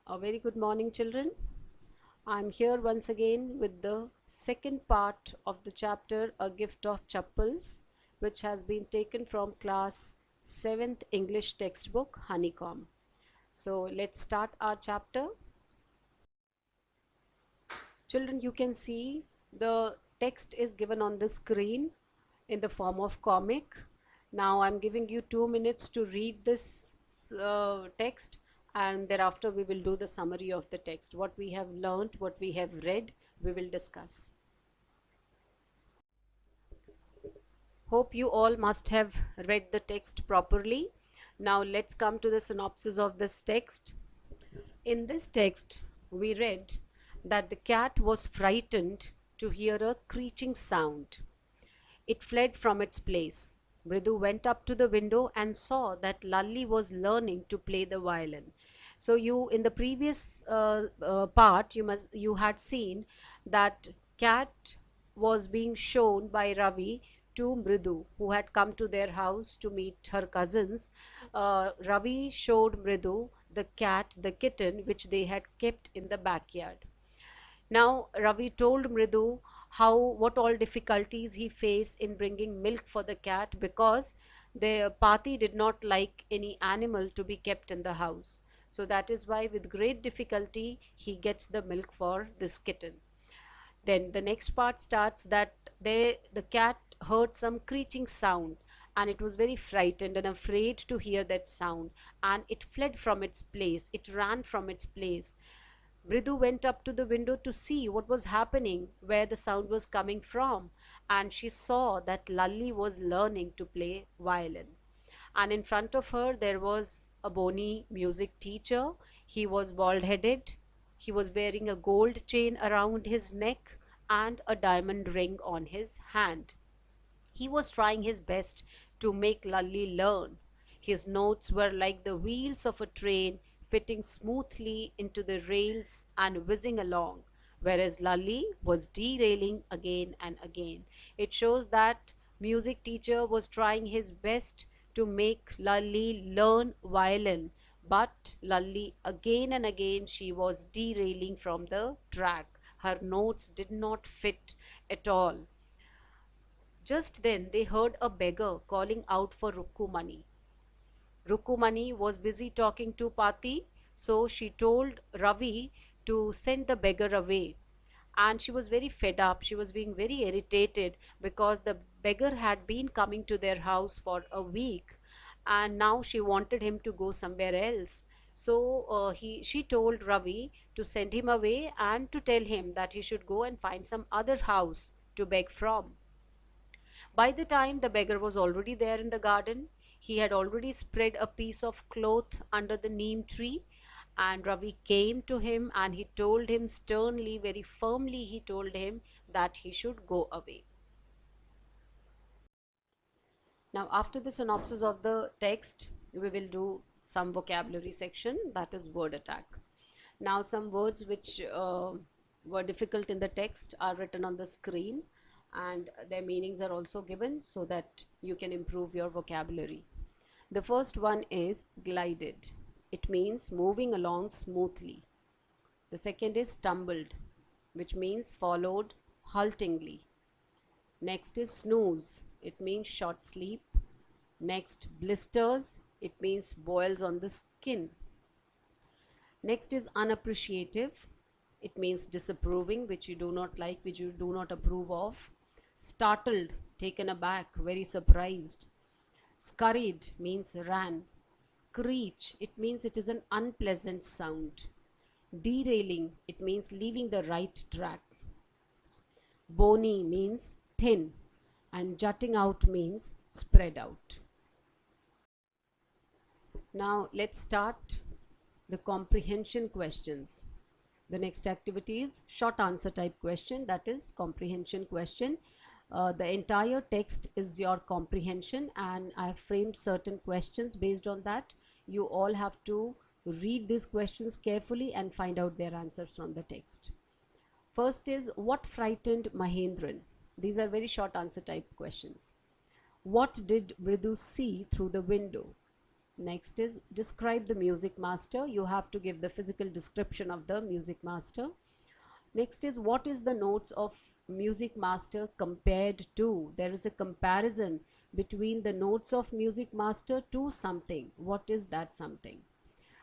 A very good morning, children. I'm here once again with the second part of the chapter A Gift of Chappals, which has been taken from class 7th English textbook Honeycomb. So let's start our chapter. Children, you can see the text is given on the screen in the form of comic. Now I'm giving you 2 minutes to read this text, and thereafter we will do the summary of the text. What we have learnt, what we have read, we will discuss. Hope you all must have read the text properly. Now let's come to the synopsis of this text. In this text, we read that the cat was frightened to hear a screeching sound. It fled from its place. Mridu went up to the window and saw that Lalli was learning to play the violin. So you, in the previous part, you had seen that cat was being shown by Ravi to Mridu, who had come to their house to meet her cousins. Ravi showed Mridu the cat, the kitten, which they had kept in the backyard. Now Ravi told Mridu what all difficulties he faced in bringing milk for the cat, because the Pati did not like any animal to be kept in the house. So that is why with great difficulty he gets the milk for this kitten. Then the next part starts that the cat heard some screeching sound, and it was very frightened and afraid to hear that sound, and it fled from its place. It ran from its place. Mridu went up to the window to see what was happening, where the sound was coming from, and she saw that Lalli was learning to play violin. And in front of her there was a bony music teacher. He was bald-headed. He was wearing a gold chain around his neck and a diamond ring on his hand. He was trying his best to make Lalli learn. His notes were like the wheels of a train fitting smoothly into the rails and whizzing along, whereas Lalli was derailing again and again. It shows that music teacher was trying his best to make Lalli learn violin, but Lalli again and again she was derailing from the track. Her notes did not fit at all. Just then they heard a beggar calling out for Rukkumani. Rukkumani was busy talking to Pati, so she told Ravi to send the beggar away. And she was very fed up. She was being very irritated because the beggar had been coming to their house for a week, and now she wanted him to go somewhere else. So she told Ravi to send him away and to tell him that he should go and find some other house to beg from. By the time the beggar was already there in the garden, he had already spread a piece of cloth under the neem tree, and Ravi came to him and he told him sternly, very firmly, he told him that he should go away. Now, after the synopsis of the text, we will do some vocabulary section, that is word attack. Now, some words which were difficult in the text are written on the screen, and their meanings are also given so that you can improve your vocabulary. The first one is glided. It means moving along smoothly. The second is stumbled, which means followed haltingly. Next is snooze. It means short sleep. Next, blisters. It means boils on the skin. Next is unappreciative. It means disapproving, which you do not like, which you do not approve of. Startled, taken aback, very surprised. Scurried means ran. Screech, it means it is an unpleasant sound. Derailing, it means leaving the right track. Bony means thin, and jutting out means spread out. Now let's start the comprehension questions. The next activity is short answer type question, that is comprehension question. The entire text is your comprehension, and I have framed certain questions based on that. You all have to read these questions carefully and find out their answers from the text. First is, what frightened Mahendran? These are very short answer type questions. What did Mridu see through the window? Next is describe the music master. You have to give the physical description of the music master. Next is what is the notes of music master compared to? There is a comparison between the notes of music master to something. What is that something?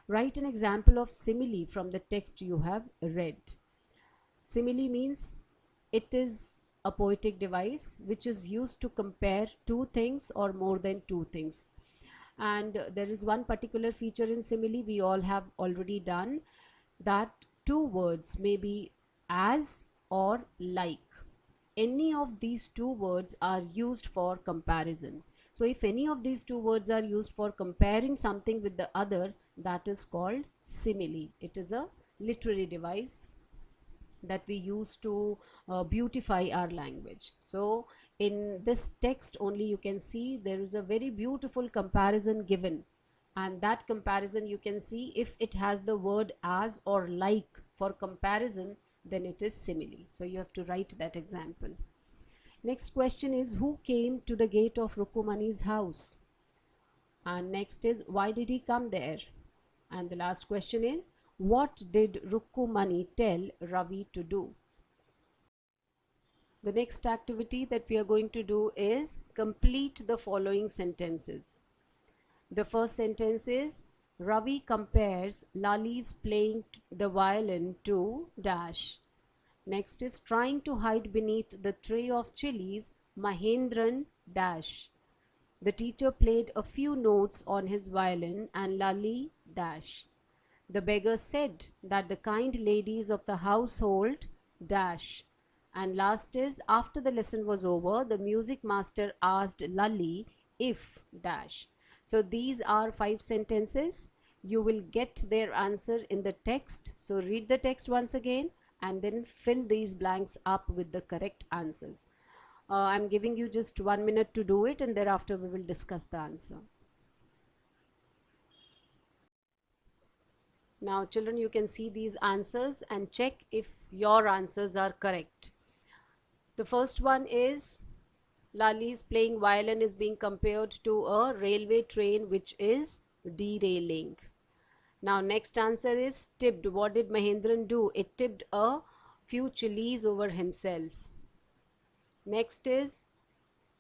Write an example of simile from the text you have read. Simile means it is a poetic device which is used to compare two things or more than two things. And there is one particular feature in simile we all have already done, that two words may be as or like. Any of these two words are used for comparison. So if any of these two words are used for comparing something with the other, that is called simile. It is a literary device that we use to beautify our language. So in this text only you can see there is a very beautiful comparison given, and that comparison you can see if it has the word as or like for comparison, then it is simile. So you have to write that example. Next question is who came to the gate of Rukumani's house? And next is why did he come there? And the last question is what did Rukumani tell Ravi to do? The next activity that we are going to do is complete the following sentences. The first sentence is Ravi compares Lali's playing the violin to dash. Next is trying to hide beneath the tray of chilies, Mahendran dash. The teacher played a few notes on his violin and Lali dash. The beggar said that the kind ladies of the household dash. And last is after the lesson was over, the music master asked Lali if dash. So these are 5 sentences. You will get their answer in the text. So read the text once again and then fill these blanks up with the correct answers. I'm giving you just 1 minute to do it, and thereafter we will discuss the answer. Now children, you can see these answers and check if your answers are correct. The first one is Lali's playing violin is being compared to a railway train which is derailing. Now next answer is tipped. What did Mahendran do? It tipped a few chilies over himself. Next is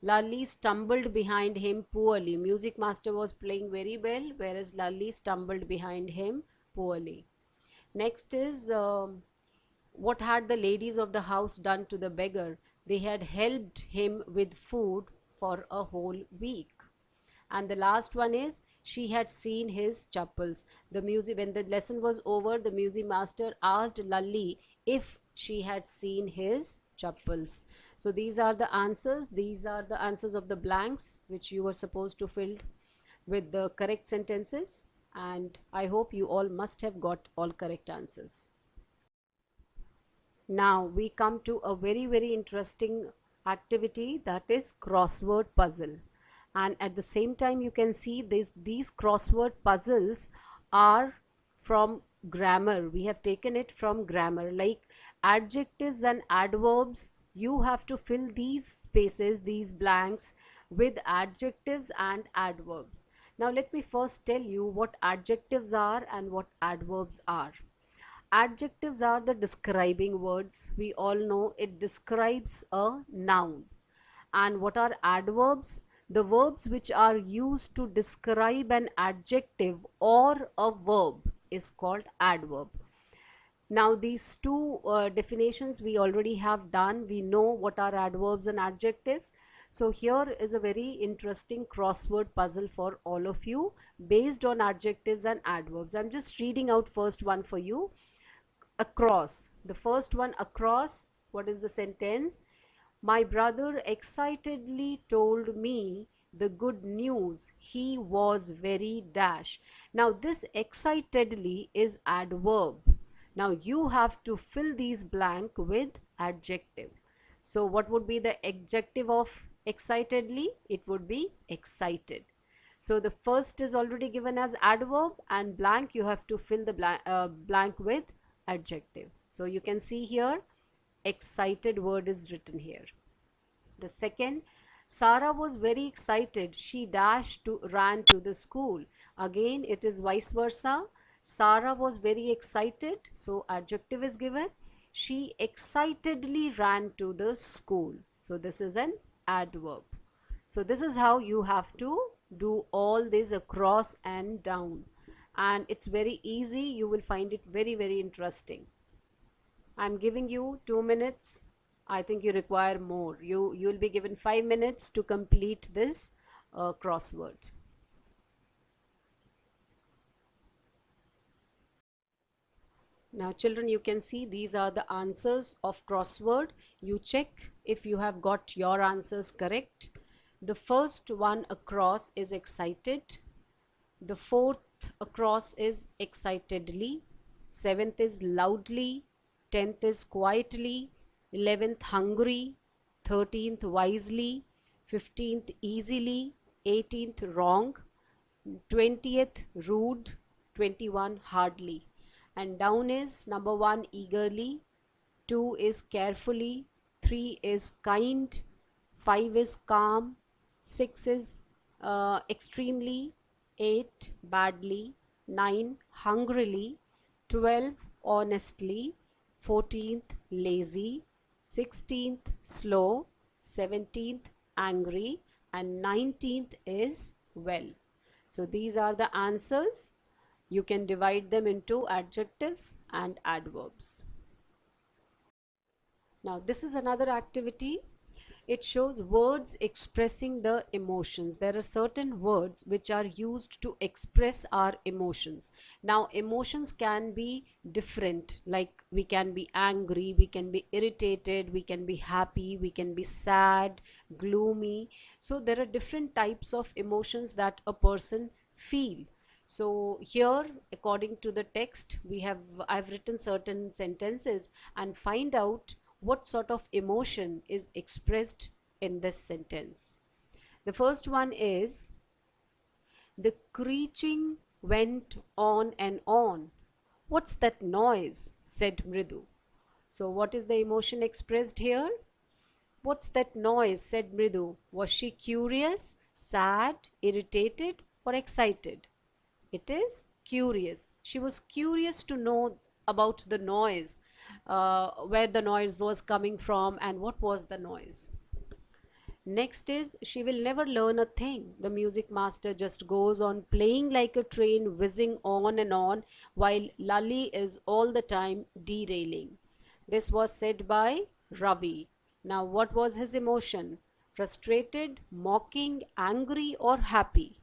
Lali stumbled behind him poorly. Music master was playing very well, whereas Lali stumbled behind him poorly. Next is what had the ladies of the house done to the beggar? They had helped him with food for a whole week. And the last one is she had seen his chappals. When the lesson was over, the music master asked Lalli if she had seen his chappals. So these are the answers. These are the answers of the blanks which you were supposed to fill with the correct sentences. And I hope you all must have got all correct answers. Now we come to a very interesting activity, that is crossword puzzle. And at the same time you can see these crossword puzzles are from grammar. We have taken it from grammar, like adjectives and adverbs. You have to fill these spaces, these blanks, with adjectives and adverbs. Now let me first tell you what adjectives are and what adverbs are. Adjectives are the describing words. We all know it describes a noun. And what are adverbs? The verbs which are used to describe an adjective or a verb is called adverb. Now these two definitions we already have done. We know what are adverbs and adjectives. So here is a very interesting crossword puzzle for all of you based on adjectives and adverbs. I'm just reading out first one for you. Across. The first one, across. What is the sentence? My brother excitedly told me the good news. He was very dash. Now this excitedly is adverb. Now you have to fill these blank with adjective. So what would be the adjective of excitedly? It would be excited. So the first is already given as adverb, and blank you have to fill the blank with adjective. So you can see here excited word is written here. The second, Sarah was very excited. She ran to the school. Again, it is vice versa. Sarah was very excited, so adjective is given. She excitedly ran to the school. So this is an adverb. So this is how you have to do all this across and down. And it's very easy. You will find it very, very interesting. I'm giving you 2 minutes. I think you require more. You'll be given 5 minutes to complete this crossword. Now children, you can see these are the answers of crossword. You check if you have got your answers correct. The first one across is excited. The fourth across is excitedly. Seventh is loudly. 10th is quietly. 11th hungry. 13th wisely. 15th easily. 18th wrong. 20th rude. 21 hardly. And down is number 1 eagerly, 2 is carefully, 3 is kind, 5 is calm, 6 is extremely, 8 badly, 9 hungrily, 12 honestly, 14th lazy, 16th slow, 17th angry, and 19th is well. So these are the answers. You can divide them into adjectives and adverbs. Now this is another activity. It shows words expressing the emotions. There are certain words which are used to express our emotions. Now emotions can be different, like we can be angry, we can be irritated, we can be happy, we can be sad, gloomy. So there are different types of emotions that a person feel. So here, according to the text, I've written certain sentences and find out what sort of emotion is expressed in this sentence. The first one is, the screeching went on and on. What's that noise? Said Mridu. So what is the emotion expressed here? What's that noise? Said Mridu. Was she curious, sad, irritated, or excited? It is curious. She was curious to know about the noise, where the noise was coming from and what was the noise. Next is, she will never learn a thing. The music master just goes on playing like a train, whizzing on and on, while Lali is all the time derailing. This was said by Ravi. Now, what was his emotion? Frustrated, mocking, angry, or happy?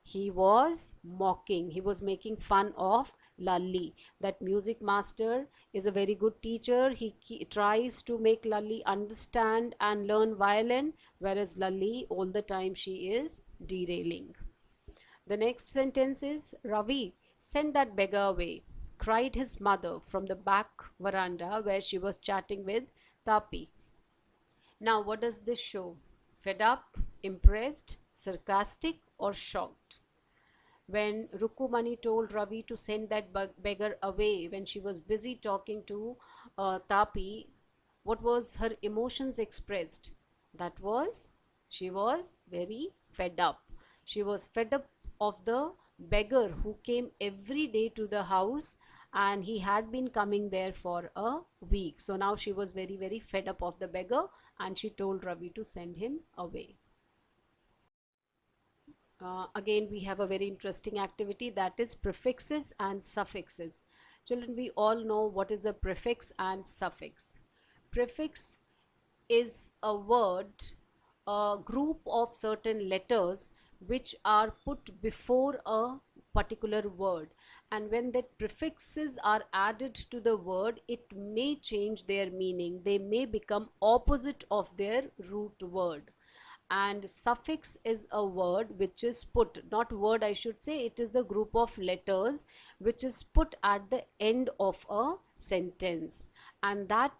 He was mocking. He was making fun of Lalli. That music master is a very good teacher. He tries to make Lalli understand and learn violin, whereas Lalli all the time she is derailing. The next sentence is, Ravi, send that beggar away, cried his mother from the back veranda where she was chatting with Tapi. Now what does this show? Fed up, impressed, sarcastic, or shocked? When Rukumani told Ravi to send that beggar away, when she was busy talking to Tapi, what was her emotions expressed? That was, she was very fed up. She was fed up of the beggar who came every day to the house, and he had been coming there for a week. So now she was very, very fed up of the beggar, and she told Ravi to send him away. Again, we have a very interesting activity, that is prefixes and suffixes. Children, we all know what is a prefix and suffix. Prefix is a word, a group of certain letters which are put before a particular word, and when the prefixes are added to the word, it may change their meaning. They may become opposite of their root word. And suffix is a word which is put, not word I should say, it is the group of letters which is put at the end of a sentence, and that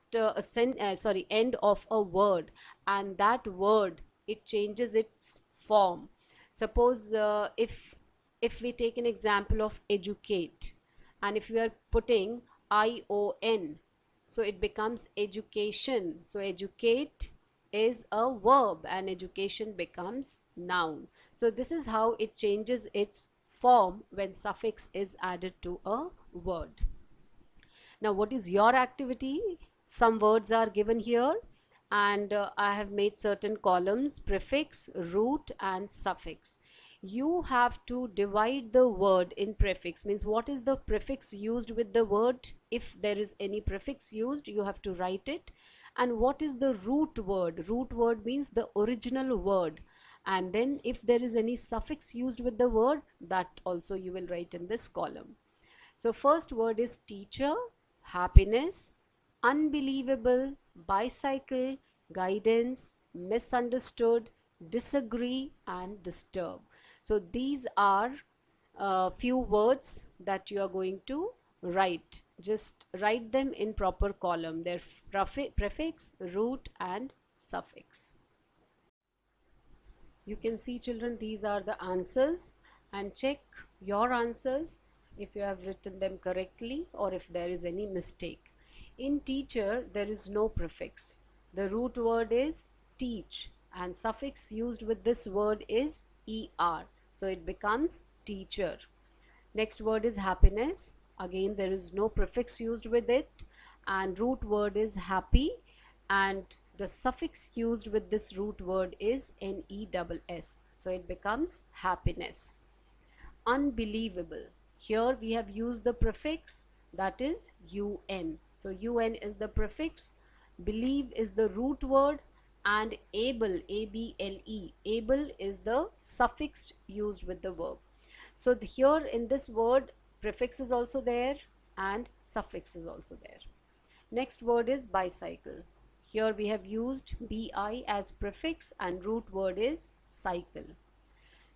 end of a word, and that word, it changes its form. Suppose if we take an example of educate, and if we are putting ion, so it becomes education. So educate is a verb and education becomes noun. So this is how it changes its form when suffix is added to a word. Now, what is your activity? Some words are given here, and I have made certain columns: prefix, root, and suffix. You have to divide the word in prefix, means what is the prefix used with the word. If there is any prefix used, you have to write it. And what is the root word? Root word means the original word. And then if there is any suffix used with the word, that also you will write in this column. So first word is teacher, happiness, unbelievable, bicycle, guidance, misunderstood, disagree, and disturb. So these are few words that you are going to write. Just write them in proper column. Their prefix, root, and suffix. You can see, children, these are the answers, and check your answers if you have written them correctly or if there is any mistake. In teacher, there is no prefix. The root word is teach, and suffix used with this word is er, so it becomes teacher. Next word is happiness. Again, there is no prefix used with it, and root word is happy, and the suffix used with this root word is NESS, so it becomes happiness. Unbelievable. Here we have used the prefix, that is UN. So UN is the prefix, believe is the root word, and able, ABLE, able is the suffix used with the verb. So here in this word, prefix is also there and suffix is also there. Next word is bicycle. Here we have used BI as prefix and root word is cycle.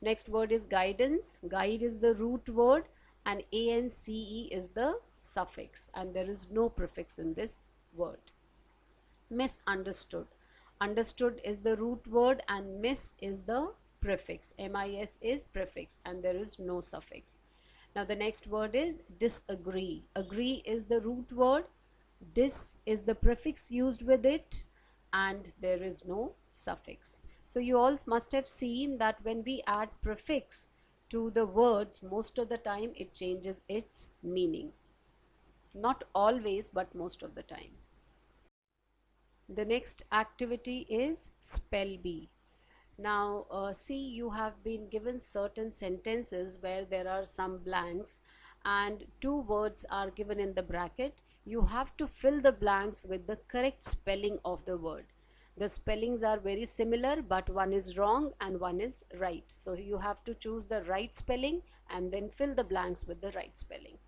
Next word is guidance. Guide is the root word and ANCE is the suffix, and there is no prefix in this word. Misunderstood. Understood is the root word and miss is the prefix. MIS is prefix and there is no suffix. Now the next word is disagree. Agree is the root word, dis is the prefix used with it, and there is no suffix. So you all must have seen that when we add prefix to the words, most of the time it changes its meaning. Not always, but most of the time. The next activity is spell bee. Now see, you have been given certain sentences where there are some blanks and two words are given in the bracket. You have to fill the blanks with the correct spelling of the word. The spellings are very similar, but one is wrong and one is right. So you have to choose the right spelling and then fill the blanks with the right spelling.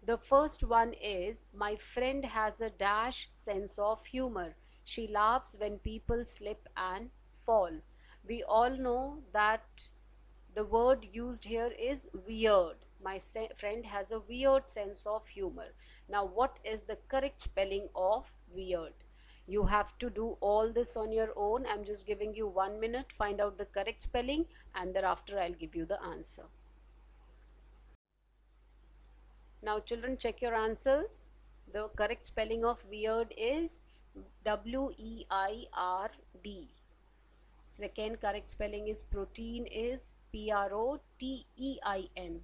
The first one is, my friend has a dash sense of humor. She laughs when people slip and fall. We all know that the word used here is weird. My friend has a weird sense of humor. Now, what is the correct spelling of weird? You have to do all this on your own. I'm just giving you 1 minute. Find out the correct spelling and thereafter I'll give you the answer. Now children, check your answers. The correct spelling of weird is WEIRD. Second correct spelling is protein is PROTEIN.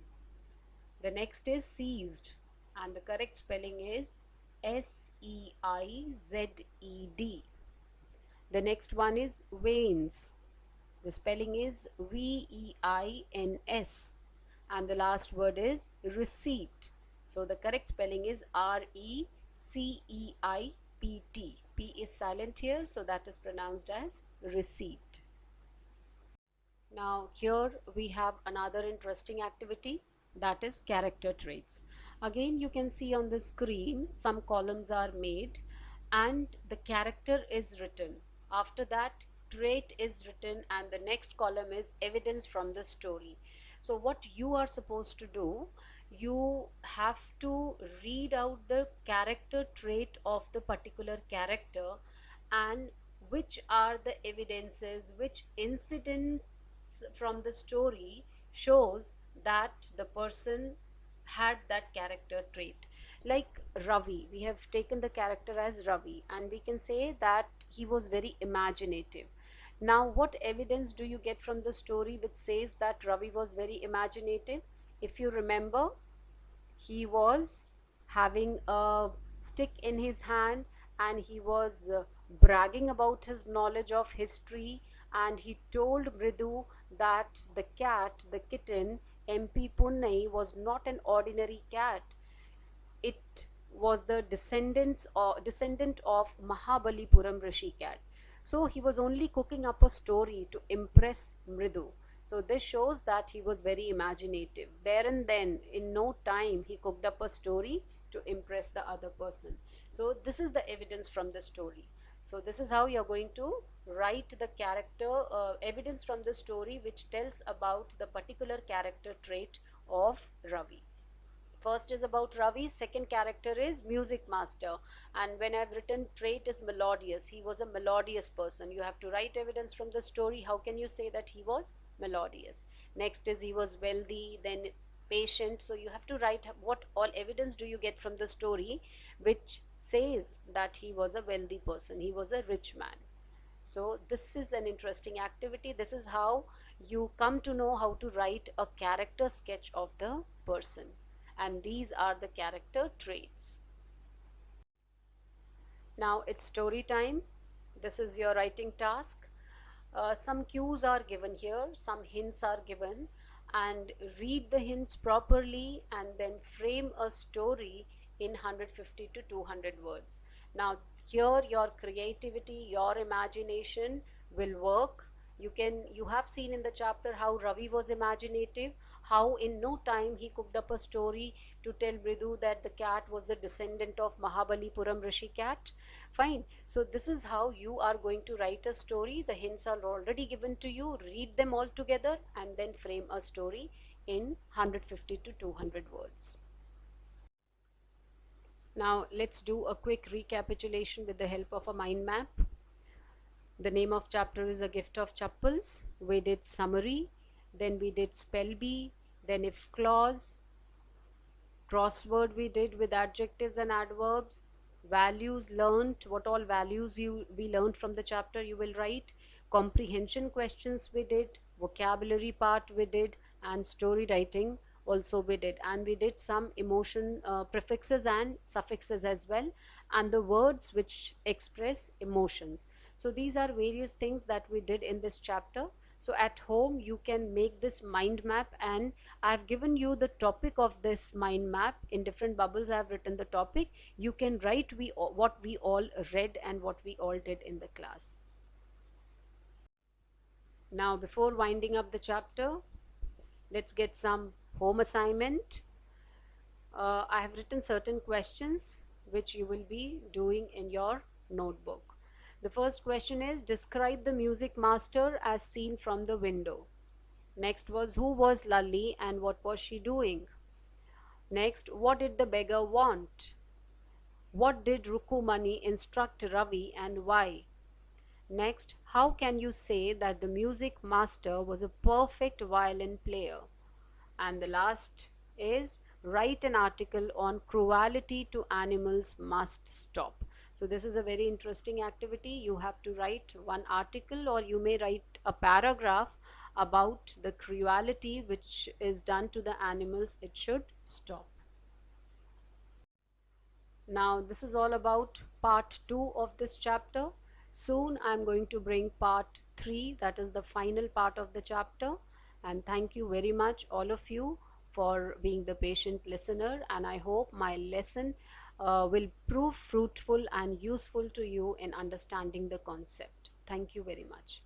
The next is seized and the correct spelling is SEIZED. The next one is veins. The spelling is VEINS. And the last word is receipt. So the correct spelling is RECEIPT. P is silent here, so that is pronounced as receipt. Now here we have another interesting activity, that is character traits. Again, you can see on the screen some columns are made and the character is written. After that, trait is written and the next column is evidence from the story. So what you are supposed to do, you have to read out the character trait of the particular character and which are the evidences, which incidents from the story shows that the person had that character trait. Like Ravi, we have taken the character as Ravi and we can say that he was very imaginative. Now, what evidence do you get from the story which says that Ravi was very imaginative? If you remember, he was having a stick in his hand and he was bragging about his knowledge of history, and he told Mridu that the cat, the kitten, MP Punnai, was not an ordinary cat. It was the descendant of Mahabalipuram Rishi cat. So he was only cooking up a story to impress Mridu. So this shows that he was very imaginative. There and then, in no time, he cooked up a story to impress the other person. So this is the evidence from the story. So this is how you're going to write the character evidence from the story which tells about the particular character trait of Ravi. First is about Ravi, second character is music master. And when I've written trait is melodious, he was a melodious person. You have to write evidence from the story. How can you say that he was melodious? Next is he was wealthy, then patient. So you have to write what all evidence do you get from the story which says that he was a wealthy person, he was a rich man. So this is an interesting activity. This is how you come to know how to write a character sketch of the person. And these are the character traits. Now it's story time. This is your writing task. Some cues are given here, some hints are given, and read the hints properly and then frame a story in 150 to 200 words. Now here your creativity, your imagination will work. You have seen in the chapter how Ravi was imaginative, how in no time he cooked up a story to tell Mridu that the cat was the descendant of Mahabalipuram Rishi cat. Fine. So this is how you are going to write a story. The hints are already given to you. Read them all together and then frame a story in 150 to 200 words. Now let's do a quick recapitulation with the help of a mind map. The name of chapter is A Gift of Chappals. We did summary, then we did spell bee, then if clause, crossword we did with adjectives and adverbs, values learnt, what all values we learned from the chapter you will write, comprehension questions we did, vocabulary part we did, and story writing also we did. And we did some emotion prefixes and suffixes as well, and the words which express emotions. So these are various things that we did in this chapter. So at home you can make this mind map, and I've given you the topic of this mind map. In different bubbles I've written the topic. You can write what we all read and what we all did in the class. Now before winding up the chapter, let's get some home assignment. I have written certain questions which you will be doing in your notebook. The first question is, describe the music master as seen from the window. Next was, who was Lalli and what was she doing? Next, what did the beggar want? What did Rukumani instruct Ravi and why? Next, how can you say that the music master was a perfect violin player? And the last is, write an article on cruelty to animals must stop. So this is a very interesting activity. You have to write one article, or you may write a paragraph about the cruelty which is done to the animals. It should stop. Now this is all about part 2 of this chapter. Soon I am going to bring part 3, that is the final part of the chapter. And thank you very much all of you for being the patient listener, and I hope my lesson will prove fruitful and useful to you in understanding the concept. Thank you very much.